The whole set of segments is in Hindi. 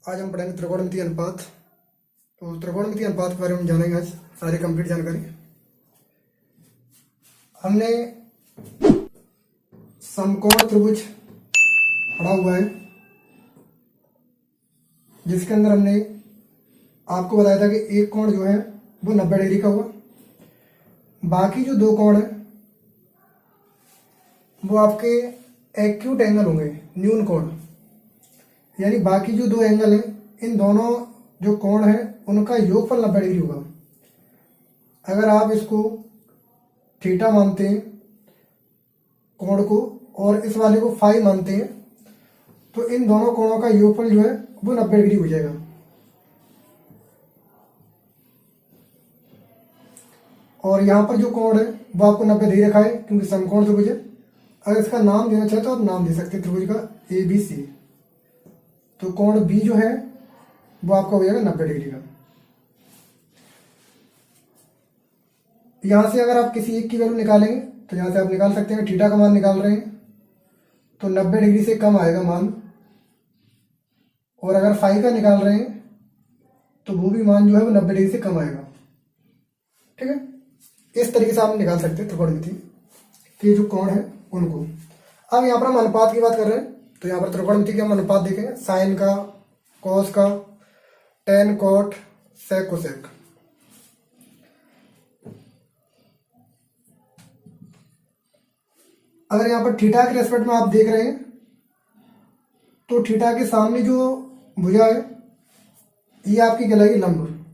आज हम पढ़ेंगे त्रिकोणमितीय अनुपात। तो त्रिकोणमितीय अनुपात के बारे में जानेंगे आज सारी कंप्लीट जानकारी। हमने समकोण त्रिभुज पढ़ा हुआ है, जिसके अंदर हमने आपको बताया था कि एक कोण जो है वो 90 डिग्री का हुआ, बाकी जो दो कोण है वो आपके एक्यूट एंगल होंगे, न्यून कोण। यानी बाकी जो दो एंगल हैं, इन दोनों जो कोण है उनका योगफल 90 डिग्री होगा। अगर आप इसको थीटा मानते हैं कोण को और इस वाले को फाई मानते हैं, तो इन दोनों कोणों का योगफल जो है वो 90 डिग्री हो जाएगा। और यहाँ पर जो कोण है वो आपको 90 डिग्री रखा है, क्योंकि समकोण त्रिभुज है। अगर इसका नाम देना चाहे तो आप नाम दे सकते हैं त्रिभुज का ABC। तो कोण B जो है वो आपका हो जाएगा 90 डिग्री का। यहां से अगर आप किसी एक की वैल्यू निकालेंगे तो यहां से आप निकाल सकते हैं, थीटा का मान निकाल रहे हैं तो 90 डिग्री से कम आएगा मान, और अगर फाई का निकाल रहे हैं तो वो भी मान जो है वो 90 डिग्री से कम आएगा। ठीक है, इस तरीके से आप निकाल सकते हैं त्रिकोणमिति के जो कोण है उनको। अब यहाँ पर हम अनुपात की बात कर रहे हैं, तो यहाँ पर त्रिकोणमिति के हम अनुपात देखेंगे, साइन का, कॉस का, टेन, कॉट, सेक, कोसेक। अगर यहाँ पर थीटा के रेस्पेक्ट में आप देख रहे हैं तो थीटा के सामने जो भुजा है ये आपकी कहलाएगी लंब,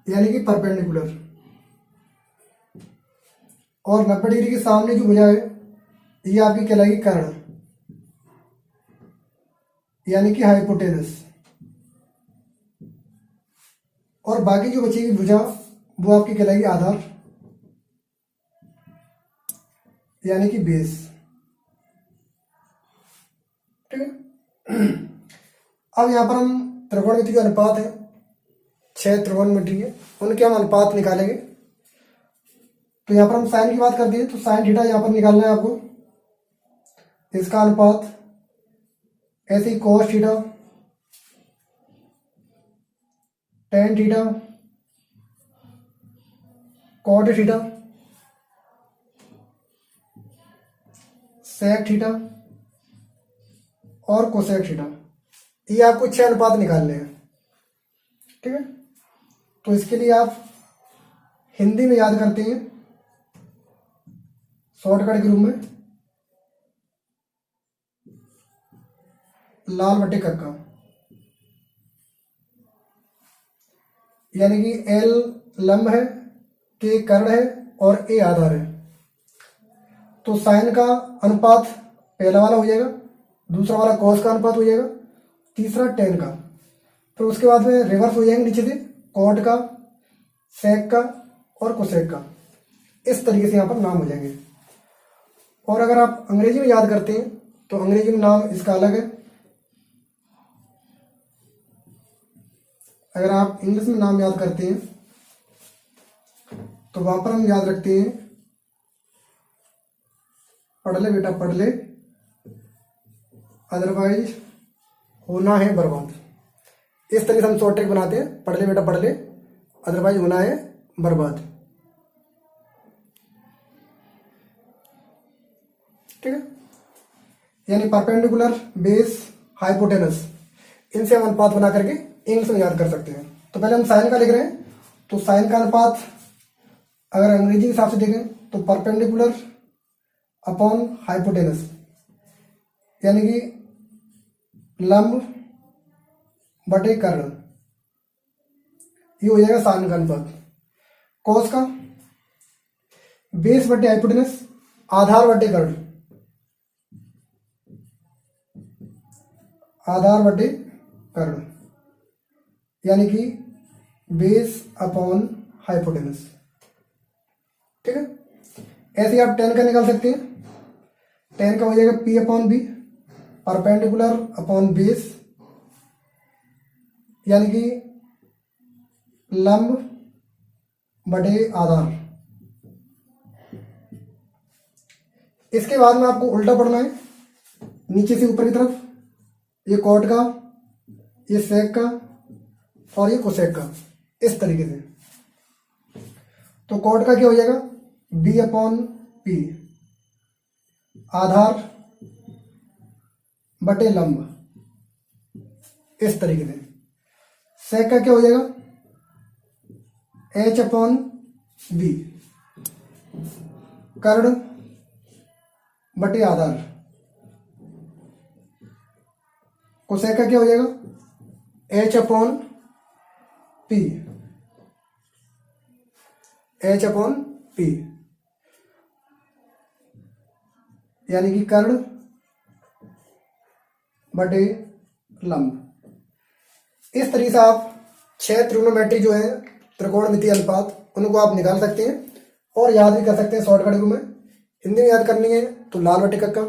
यानी कि परपेंडिकुलर। और 90 डिग्री के सामने जो भुजा है ये आपकी कहलाएगी कर्ण, यानी कि हाइपोटेनस। और बाकी जो बचेगी भुजा वो आपकी कहलाएगी आधार, यानी कि बेस। ठीक है, अब यहां पर हम त्रिकोणमिति के अनुपात है 6 त्रिकोणमिति के, उनके हम अनुपात निकालेंगे। तो यहां पर हम साइन की बात करते हैं, तो साइन थीटा यहां पर निकालना है आपको, इसका अनुपात। ऐसे ही cos theta, tan theta, cot theta, sec theta और कोसेक थीटा, ये आपको 6 अनुपात निकालने हैं। ठीक है, तो इसके लिए आप हिंदी में याद करते हैं शॉर्टकट के रूप में, लाल बटे कक्का, यानी कि L लंब है, K कर्ण है और A आधार है। तो साइन का अनुपात पहला वाला हो जाएगा, दूसरा वाला कॉस का अनुपात हो जाएगा, तीसरा टेन का, फिर उसके बाद में रिवर्स हो जाएंगे नीचे से, कॉट का, सेक का और कोसेक का। इस तरीके से यहाँ पर नाम हो जाएंगे। और अगर आप अंग्रेजी में याद करते हैं तो अंग्रेजी में नाम इसका अलग है। अगर आप इंग्लिश में नाम याद करते हैं तो वहां पर हम याद रखते हैं, पढ़ ले बेटा पढ़ ले, अदरवाइज होना है बर्बाद। इस तरीके से हम शॉर्ट ट्रिक बनाते हैं, पढ़ ले बेटा पढ़ ले, अदरवाइज होना है बर्बाद। ठीक है, यानी परपेंडिकुलर, बेस, हाइपोटेनस, इनसे हम अनुपात बना करके इंग्लिश में याद कर सकते हैं। तो पहले हम साइन का लिख रहे हैं, तो साइन का अनुपात अगर अंग्रेजी के हिसाब से देखें तो परपेंडिकुलर अपॉन हाइपोटेनस, यानी कि लंब बटे कर्ण, ये हो जाएगा साइन का अनुपात। कॉस का बेस बटे हाइपोटेनस, आधार बटे कर्ण, आधार बटे कर्ण, यानी कि बेस अपॉन हाइपोटेनस। ठीक है, ऐसे ही आप टेन का निकाल सकते हैं, टेन का हो जाएगा P upon B, perpendicular upon base, यानी कि लंब बटे आधार। इसके बाद में आपको उल्टा पढ़ना है, नीचे से ऊपर की तरफ, ये कॉट का, ये सेक का और ये कोसेक का, इस तरीके से। तो कॉट का क्या हो जाएगा, बी अपॉन पी आधार बटे लंब, इस तरीके से। सेक का क्या हो जाएगा, एच अपॉन बी कर्ण बटे आधार। कोसेक का क्या हो जाएगा, H upon P, H upon P, यानी कि कर्ण बटे लंब। इस तरीके से आप 6 त्रिकोणोमेट्री जो है, त्रिकोणमितीय अनुपात, उनको आप निकाल सकते हैं और याद भी कर सकते हैं शॉर्टकट में। हिंदी में याद करनी है तो लाल बटे कक्का,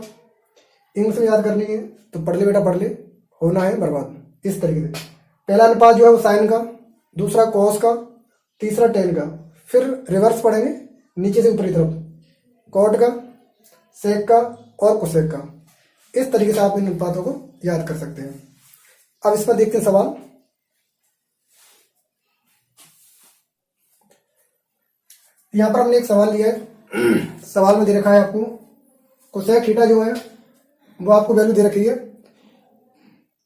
इंग्लिश में याद करनी है तो पढ़ ले बेटा पढ़ ले, होना है बर्बाद। इस तरीके से पहला अनुपात जो है वो साइन का, दूसरा कॉस का, तीसरा टेन का, फिर रिवर्स पढ़ेंगे नीचे से ऊपर की तरफ, कॉट का, सेक का और कोसेक का। इस तरीके से आप इन अनुपातों को याद कर सकते हैं। अब इस पर देखते हैं सवाल। यहां पर हमने एक सवाल लिया है। सवाल में दे रखा है आपको कोसेक थीटा जो है वो आपको वैल्यू दे रखी है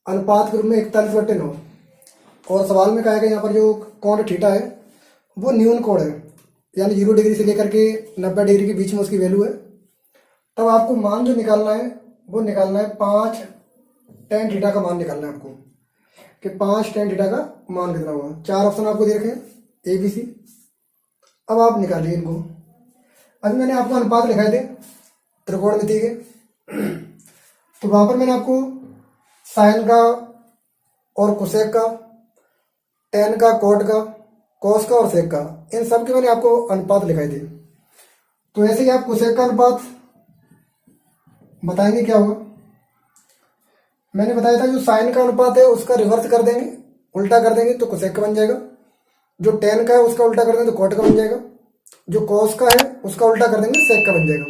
अनुपात के रूप में 41/9, और सवाल में कहा है कि यहाँ पर जो कोण थीटा है वो न्यून कोण है, यानी 0 डिग्री से लेकर के 90 डिग्री के बीच में उसकी वैल्यू है। तब आपको मान जो निकालना है वो निकालना है 5 tan थीटा का मान निकालना है आपको, कि 5 tan थीटा का मान कितना होगा। 4 ऑप्शन आपको दे रखे हैं ABC। अब आप निकालिए इनको। अभी मैंने आपको अनुपात लिखाए थे त्रिकोणमिति के, तो वहां पर मैंने आपको साइन का और कोसेक का, टेन का, कॉट का, कॉस का और सेक का, इन सब के मैंने आपको अनुपात लिखाए थे। तो ऐसे ही आप कोसेक का अनुपात बताएंगे क्या होगा। मैंने बताया था जो साइन का अनुपात है उसका रिवर्स कर देंगे, उल्टा कर देंगे तो कोसेक का बन जाएगा। जो टेन का है उसका उल्टा कर देंगे तो कॉट का बन जाएगा। जो कॉस का है उसका उल्टा कर देंगे सेक का बन जाएगा।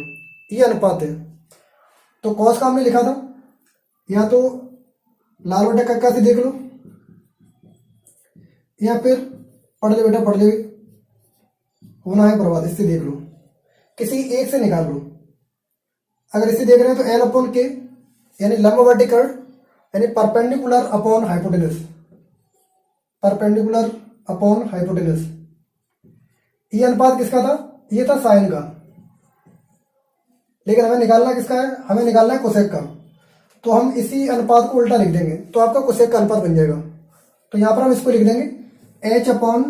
ये अनुपात है। तो कॉस का हमने लिखा था, या तो लाल बटे कक्का से देख लो, या फिर पढ़ ले बेटा पढ़ ले, होना है बर्बाद, इससे देख लो, किसी एक से निकाल लो। अगर इसे देख रहे हैं तो एल अपॉन के, यानी लंबवर्ती कर्ण, यानी perpendicular upon hypotenuse, perpendicular upon hypotenuse. ये अनुपात किसका था, ये था साइन का, लेकिन हमें निकालना किसका है, हमें निकालना है कोसेक का। तो हम इसी अनुपात को उल्टा लिख देंगे तो आपका कोसेक का अनुपात बन जाएगा। तो यहां पर हम इसको लिख देंगे एच अपॉन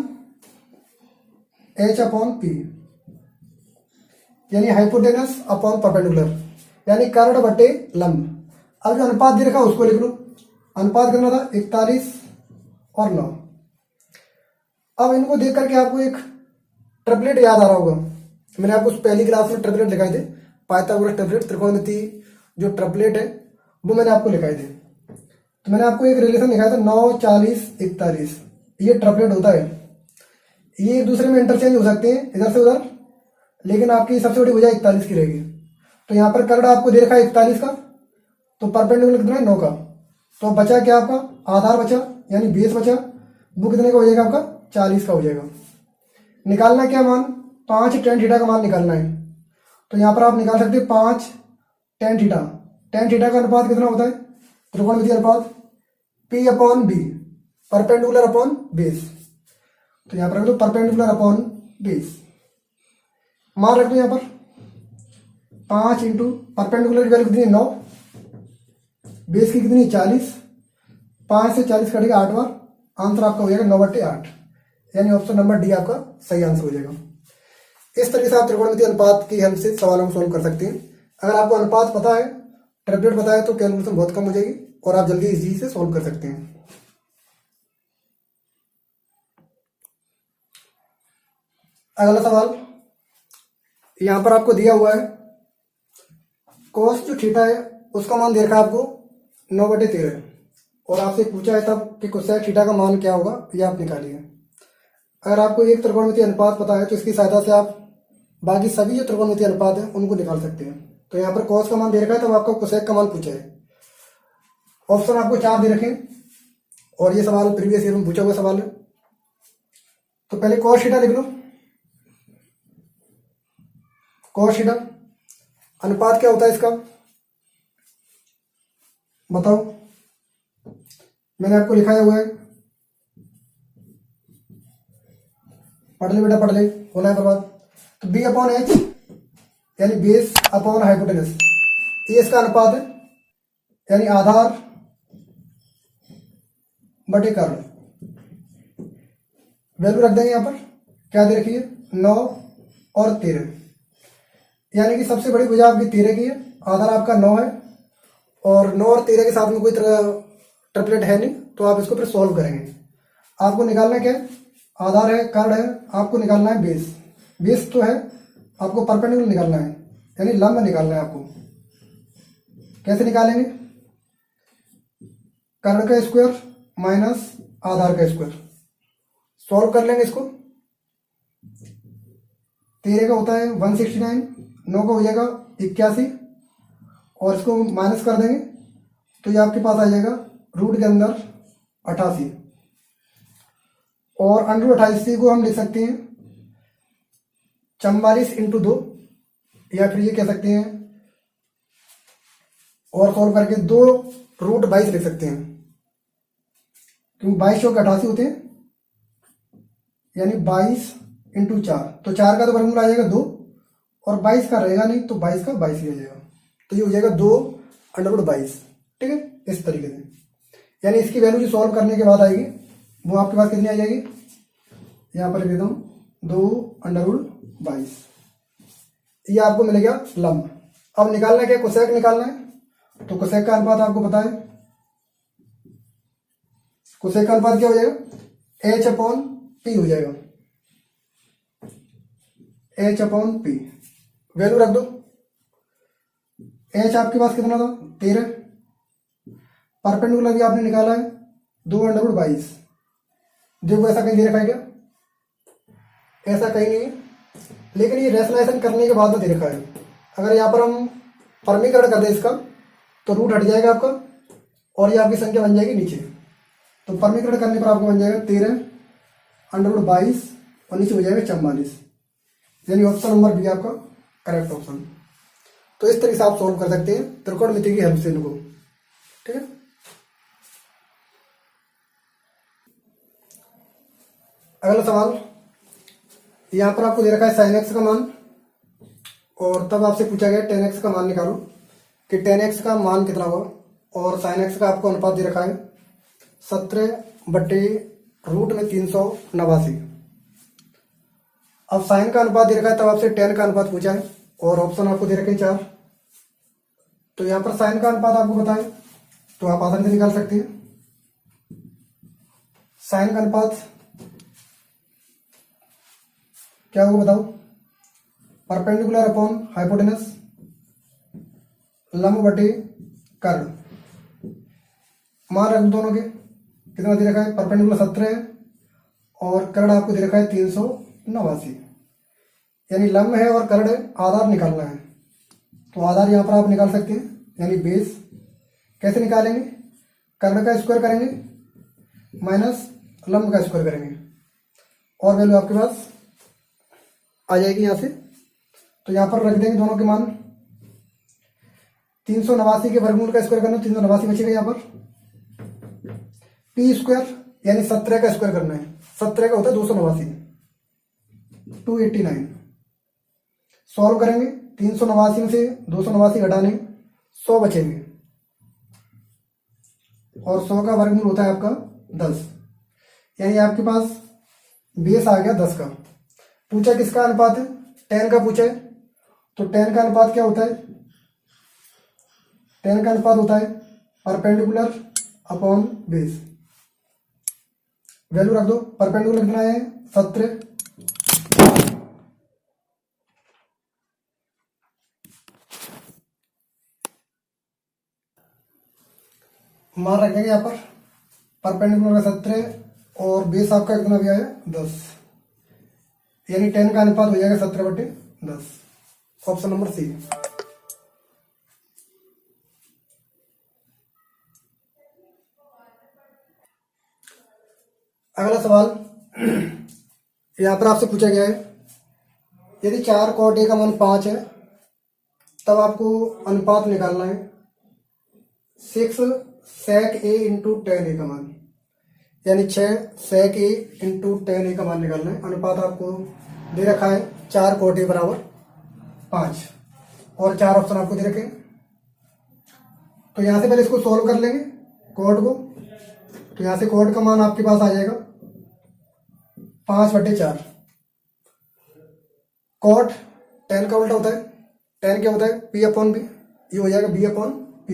पी, यानी हाइपोटेनस अपॉन परपेंडिकुलर, यानी कर्ण बटे लंब। अब जो अनुपात दे रखा है उसको लिख लो। अनुपात कितना था, 41 और 9। अब इनको देख करके आपको एक ट्रिपलेट याद आ रहा होगा। मैंने आपको पहली क्लास में ट्रिपलेट लिखाए थे, पाइथागोरस ट्रिपलेट, त्रिकोणमिति जो ट्रिपलेट है वो मैंने आपको लिखाए थे। तो मैंने आपको एक रिलेशन लिखाया था 9, 40, 41, ये ट्रिपलेट होता है। ये एक दूसरे में इंटरचेंज हो सकते हैं इधर से उधर, लेकिन आपकी सबसे बड़ी वजह 41 की रहेगी। तो यहाँ पर कर्ण आपको दे रखा है 41 का, तो परपेंडिकुलर कितना है 9 का। तो बचा क्या आपका, आधार बचा, यानी बेस बचा, वो कितने का हो जाएगा आपका, 40 का हो जाएगा। निकालना क्या मान, 5 tan थीटा का मान निकालना है। तो यहाँ पर आप निकाल सकते हैं 5 tan थीटा। tan थीटा का अनुपात कितना होता है, त्रिकोणमिति अनुपात P upon B, perpendicular upon base. तो यहाँ पर रख दो परपेंडिकुलर अपॉन बेस, मान रख दो यहाँ पर 5 इंटू परपेंडिकुलर की वैल्यू कितनी है 9, बेस की कितनी 40, 5 से 40 कटेगा 8 बार, आंसर आपका हो जाएगा 9/8, यानी ऑप्शन नंबर डी आपका सही आंसर हो जाएगा। इस तरीके से आप त्रिकोणमिति अनुपात की हेल्प से सवालों को सोल्व कर सकते हैं। अगर आपको अनुपात पता है, ट्रिपलेट पता है, तो कैलकुलेशन बहुत कम हो जाएगी और आप जल्दी इजी से सोल्व कर सकते हैं। अगला सवाल यहां पर आपको दिया हुआ है, कोस जो थीटा है उसका मान दे रखा है आपको 9/13, और आपसे पूछा है तब कि कोसेक थीटा का मान क्या होगा, यह आप निकालिए। अगर आपको एक त्रिकोणमिति अनुपात पता है तो इसकी सहायता से आप बाकी सभी जो त्रिकोणमिति अनुपात है उनको निकाल सकते हैं। तो यहाँ पर कॉस का मान दे रखा है, तब आपका कोसेक का मान पूछा है। ऑप्शन आपको 4 दे रखे हैं और ये सवाल प्रीवियस ईयर में पूछा हुआ सवाल है। तो पहले cos थीटा लिख लो। cos थीटा अनुपात क्या होता है इसका, बताओ। मैंने आपको लिखाया हुआ है, पढ़ ले बेटा, पढ़ ले, होना है बर्बाद। तो बी अपॉन एच यानी बेस अपॉन हाइपोटेनस, ये इसका अनुपात है, यानी आधार बटे कर्ण। वैल्यू रख देंगे यहाँ पर, क्या दे रखी है, 9 और 13, यानी कि सबसे बड़ी भुजा आपकी 13 की है, आधार आपका 9 है और 9 और 13 के साथ में कोई ट्रिपलेट है नहीं, तो आप इसको फिर सॉल्व करेंगे। आपको निकालना क्या है, आधार है, कर्ण है, आपको निकालना है बेस। बेस तो है, आपको परपेंडिकुलर निकालना है, यानी लंब निकालना है आपको। कैसे निकालेंगे, कर्ण का स्क्वायर माइनस आधार का स्क्वायर, सॉल्व कर लेंगे इसको। 13 का होता है 169, 9 का हो जाएगा 81 और इसको माइनस कर देंगे तो ये आपके पास आ जाएगा रूट के अंदर 88 और अंडर 88 को हम लिख सकते हैं 44 इंटू 2, या फिर ये कह सकते हैं और सॉल्व करके 2 रूट 22 लिख सकते हैं, क्योंकि 22 चौके 88 होते हैं, यानी 22 इंटू 4, तो 4 का तो वर्गमूल आ जाएगा 2 और 22 का रहेगा नहीं, तो 22 का 22 ही आ जाएगा, तो ये हो जाएगा 2 अंडर रूट 22। ठीक है, इस तरीके से, यानी इसकी वैल्यू जो सॉल्व करने के बाद आएगी वो आपके पास कितनी आ जाएगी, यहाँ पर लिख देता हूँ 2 अंडर रूट 22, ये आपको मिलेगा लंब। अब निकालना क्या, कोसेक निकालना है, तो कोसेक का अनुपात आपको पता है, कोसेक का अनुपात क्या हो जाएगा, h अपॉन पी हो जाएगा, h अपॉन पी। वैल्यू रख दो, h आपके पास कितना था 13, परपेंडिकुलर भी आपने निकाला है 2 अंडर रूट 22। देखो ऐसा कहीं दे रखा है क्या, ऐसा कहीं नहीं है, लेकिन ये रेशनलाइजेशन करने के बाद में दे रखा है। अगर यहाँ पर हम परमीकरण कर दें इसका तो रूट हट जाएगा आपका और ये आपकी संख्या बन जाएगी नीचे, तो परमीकरण करने पर आपको बन जाएगा 13 अंडर रूट 22 और नीचे हो जाएगा 44, यानी ऑप्शन नंबर बी आपका करेक्ट ऑप्शन। तो इस तरीके से आप सॉल्व कर सकते हैं त्रिकोणमिति की हेल्प से इनको। ठीक है, अगला सवाल, यहाँ पर आपको दे रखा है sin x का मान और तब आपसे पूछा गया tan x का मान निकालो कि tan x का मान कितना होगा, और sin x का आपको अनुपात दे रखा है 17/√389। अब sin का अनुपात दे रखा है, तब आपसे tan का अनुपात पूछा है और ऑप्शन आपको दे रखे हैं 4। तो यहाँ पर sin का अनुपात आपको पता है तो आप आसानी से निकाल सकते हैं। sin का अनुपात क्या होगा बताओ, परपेंडिकुलर अपॉन हाइपोटेनस, लंब बटे कर्ण। मान रख दोनों के, कितना दे रखा है, परपेंडिकुलर 17 है और कर्ण आपको दे रखा है 389, यानी लंब है और कर्ण है, आधार निकालना है। तो आधार यहाँ पर आप निकाल सकते हैं, यानी बेस। कैसे निकालेंगे, कर्ण का स्क्वायर करेंगे माइनस लंब का स्क्वायर करेंगे और वैल्यू आपके पास आ जाएगी यहाँ से। तो यहाँ पर रख देंगे दोनों के मान, 389 के वर्गमूल का स्क्वायर करना, 389 बचेगा यहाँ पर। पी स्क्वायर यानी 17 का स्क्वायर करना है, 17 का होता है 289, 289। सॉल्व करेंगे, 389 में से 289 घटाने 100 बचेंगे और 100 का वर्गमूल होता है आपका 10, यानी आपके पास बेस आ गया 10 का। पूछा किसका अनुपात है, tan का पूछा है, तो tan का अनुपात क्या होता है, tan का अनुपात होता है परपेंडिकुलर अपॉन बेस। वैल्यू रख दो, परपेंडिकुलर कितना है 17, मान रखेंगे यहाँ पर परपेंडिकुलर का 17 और बेस आपका कितना भी आया 10, यानी tan का अनुपात हो जाएगा 17/10, ऑप्शन नंबर सी। अगला सवाल यहाँ पर आपसे पूछा गया है, यदि 4 cot A का मान 5 है तब आपको अनुपात निकालना है 6 sec A into tan A का मान, यानी 6 sec A into tan A का मान निकालना है। अनुपात आपको दे रखा है 4 cot A बराबर 5 और 4 ऑप्शन आपको दे रखे हैं। तो यहाँ से पहले इसको सॉल्व कर लेंगे cot को। तो यहाँ से cot का मान आपके पास आ जाएगा 5/4। cot tan का उल्टा होता है, tan क्या होता है P/B, ये हो जाएगा B/P।